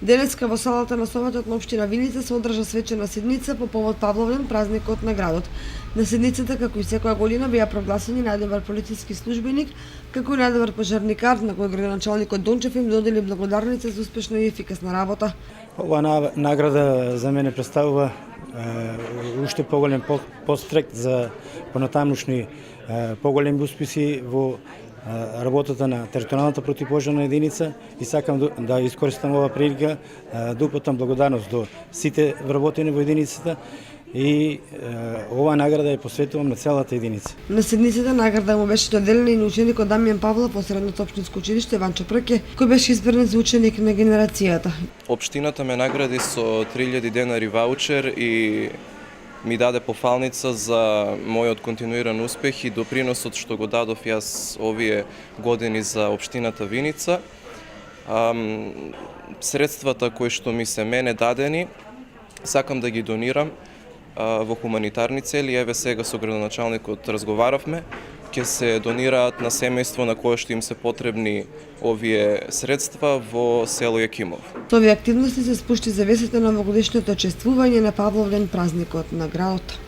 Денеска во салата на Советот на општина Виница се одржа свечена седница по повод Павловден, празникот на градот. На седницата, како и секоја година, беа прогласени најдобар полициски службеник, како и најдобар пожарникар, на кој градоначалникот Дончев им додели благодарница за успешна и ефикасна работа. Оваа награда за мене представува уште поголем пострек за понатамошни поголеми успеси во работата на територијалната противпожарна единица и сакам да искористам оваа прилика да упатам благодарност до сите вработени во единицата и оваа награда ја посветувам на целата единица. На седницата награда му беше доделена и на ученикот Дамјан Павлов во Средното општинско училиште Ванчо Прке, кој беше избран за ученик на генерацијата. Општината ме награди со 3000 денари ваучер и ми даде пофалница за мојот континуиран успех и доприносот што го дадов јас овие години за општината Виница. Средствата кои што ми се мене дадени, сакам да ги донирам во хуманитарни цели. Еве сега со градоначалникот разговаравме, ќе се донираат на семејство на кое што им се потребни овие средства во село Јакимов. Со овие активности се спушти завесата на новогодишното чествување на Павловден, празникот на градот.